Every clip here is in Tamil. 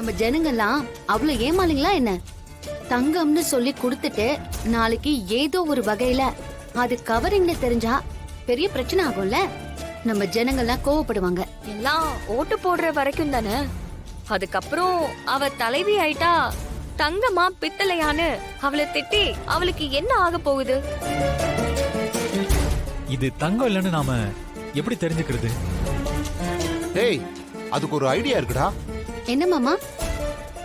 நம்ம ஜனங்கெல்லாம் அவ்வளவு ஏமாளிங்களா என்ன? தங்கம்னு சொல்லி கொடுத்துட்டு நாளைக்கு ஏதோ ஒரு வகையில அது கவரிங்னு தெரிஞ்சா பெரிய பிரச்சனை ஆகும்ல. நம்ம ஜனங்கள்லாம் கோவப்படுவாங்க. எல்லாம் ஓட்டு போடுற வரைக்கும் தானே. அதுக்கப்புறம் அவ தலைவி ஆயிட்டா தங்கமா பித்தளையான்னு அவளை திட்டி அவளுக்கு என்ன ஆக போகுது? இது தங்கம் இல்லைன்னு நாம எப்படி தெரிஞ்சுக்கிறது? டேய், அதுக்கு ஒரு ஐடியா இருக்குடா. என்ன மாமா?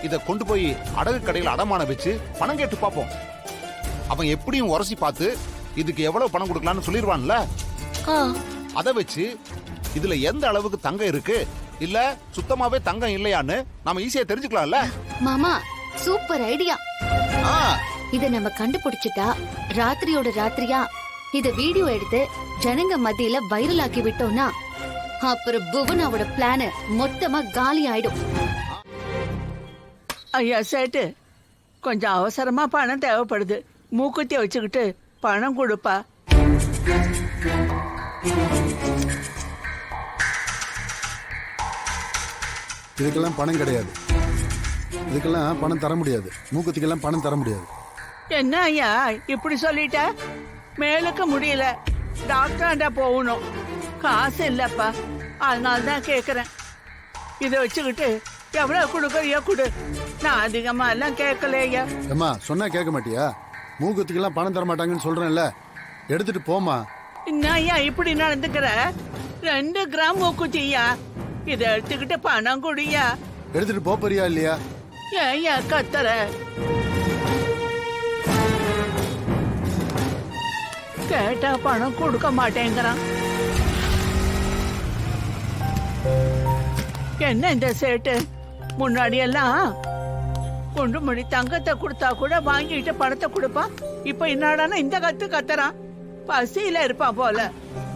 இத கொண்டு போய் அடகு கடையில் அடமான வச்சு பணம் கேட்டு பாப்போம். அவன் எப்படியும் உரசி பார்த்து இதுக்கு எவ்வளவு பணம் கொடுக்கலாம்னு சொல்லிடுவான்ல. அத வச்சு இதுல எந்த அளவுக்கு தங்கம் இருக்கு இல்ல சுத்தமாவே தங்கம் இல்லையான்னு நாம ஈஸியா தெரிஞ்சுக்கலாம்ல. மாமா சூப்பர் ஐடியா. இத நம்ம கண்டுபிடிச்சிட்டா ராத்திரியோட ராத்திரியா இத வீடியோ எடுத்து ஜனங்க மத்தியில வைரல் ஆக்கி விட்டோம்னா அப்புறம் புவனாவோட பிளான் மொத்தமா காலி ஆயிடும். ஐயா சேட்டு, கொஞ்சம் அவசரமா பணம் தேவைப்படுது. மூக்குத்தி வச்சுக்கிட்டு பணம் கொடுப்பா. இதுக்கெல்லாம் பணம் கிடையாது. இதுக்கெல்லாம் பணம் தர முடியாது. மூக்குத்திக்கெல்லாம் பணம் தர முடியாது. என்ன ஐயா இப்படி சொல்லிட்ட? மேலுக்கு முடியல, டாக்டராண்டா போகணும். காசு இல்லப்பா, அதனால தான் கேக்குறேன். இதை வச்சுக்கிட்டு எவ்வளவு கொடுக்கறியோ கொடு. நான் அதிகமா எல்லாம் கேட்கலையா. அம்மா சொன்னா கேட்க மாட்டியா? மூக்குத்திக்கெல்லாம் பணம் தர மாட்டாங்கன்னு சொல்றேன்ல, எடுத்துட்டு போமா. என்ன ஐயா இப்படி நடந்துக்கிற? 2 கிராம் மூக்குத்தியா? இதை எடுத்துக்கிட்டு பணம் குடியா. எடுத்துட்டு போறியா இல்லையா? ஏன் கத்துற? கேட்டா பணம் கொடுக்க மாட்டேங்கிறான். என்ன இந்த சேட்டு, முன்னாடி எல்லாம் கொண்டு மணி தங்கத்தை கொடுத்தா கூட வாங்கிட்டு பணத்தை கொடுப்பான். இப்ப என்னடானா இந்த கத்துறான். பசியில இருப்பான் போல.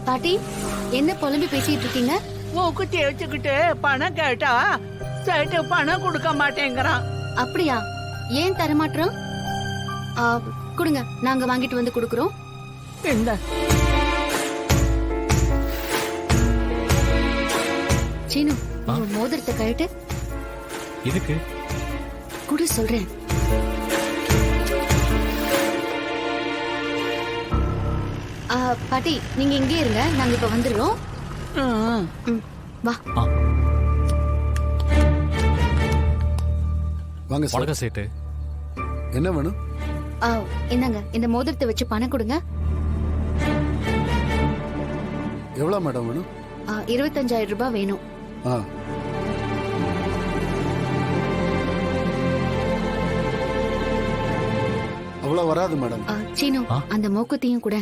பாட்டி என்ன புலம்பி பேசிட்டு இருக்கீங்க? மூக்குத்தி வச்சுக்கிட்டு பணம் கேட்டா சேட்டு பணம் கொடுக்க மாட்டேங்கிறான். அப்படியா? ஏன் தரமாட்டோம்? கொடுங்க, நாங்க வாங்கிட்டு வந்து கொடுக்கறோம். இந்த சீனு, மோதிரத்தை கழட்டு. இதுக்கு குடு சொல்றேன். பாட்டி நீங்க இங்கே இருங்க, நாங்க இப்ப வந்துடுறோம். வா. வாங்க சார். வணக்கம் சேட்டு. என்ன வேணும்? என்னங்க, இந்த மோதிரத்தை வச்சு பணம் கொடுங்க. எவ்வளவு மேடம் வேணும்? 25,000 ரூபாய் வேணும். அவ்வளவு வராது மேடம். சீனு, அந்த மூக்குத்தியும் கூட.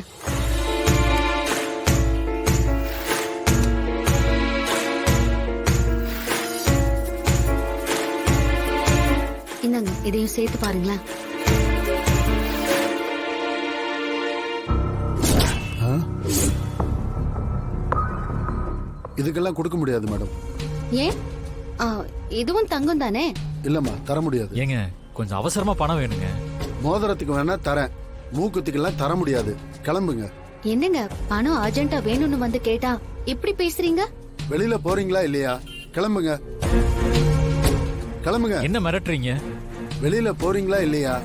இந்தாங்க, இதையும் சேர்த்து பாருங்களேன். இதுக்கெல்லாம் கொடுக்க முடியாது மேடம். ஏன்? இதுவும் தங்கம் தானே? இல்லம்மா, தர முடியாது. ஏங்க கொஞ்சம் அவசரமா பணம் வேணுங்க. மோதிரத்துக்கு வேணா தரேன், மூக்குத்திக்கெல்லாம் தர முடியாது. கிளம்புங்க. என்னங்க, பணம் அர்ஜென்ட்டா வேணும்னு வந்து கேட்டா இப்படி பேசுறீங்க? வெளியில போறீங்களா இல்லையா? கிளம்புங்க கிளம்புங்க. என்ன மிரட்டுறீங்க? வெளியில போறீங்களா இல்லையா?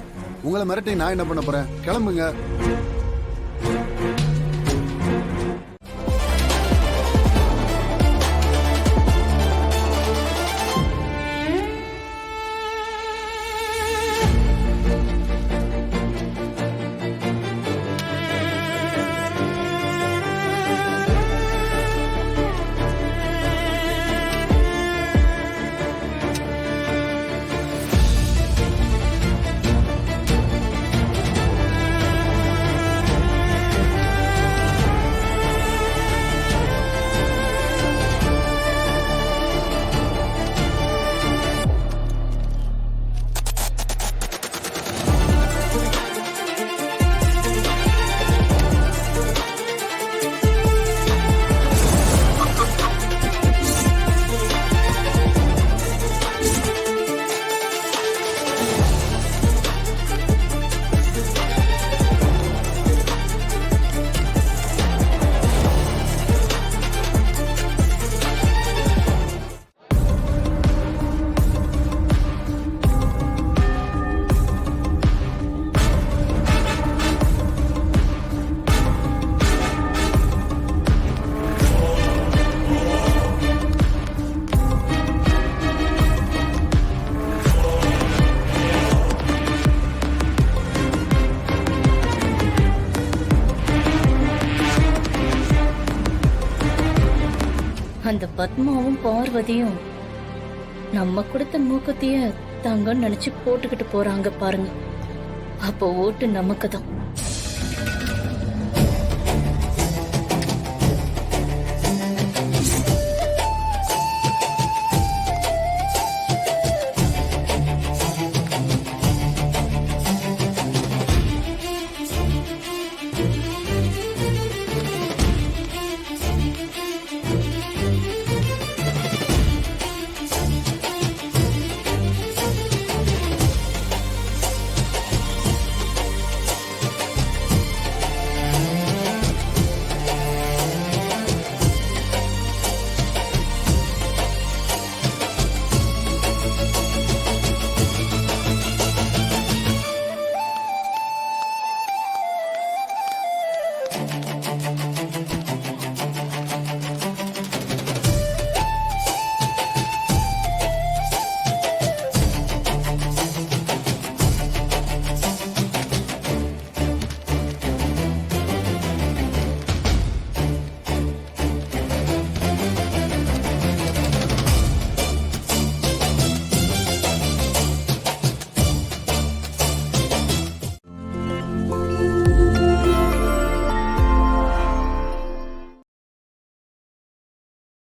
உங்களை மிரட்டி நான் என்ன பண்ண போறேன்? கிளம்புங்க. அந்த பத்மாவும் பார்வதியும் நம்ம கொடுத்த மூக்குத்திய தங்கன்னு நினைச்சு போட்டுக்கிட்டு போறாங்க பாருங்க. அப்போ ஓட்டு நமக்கு தான்.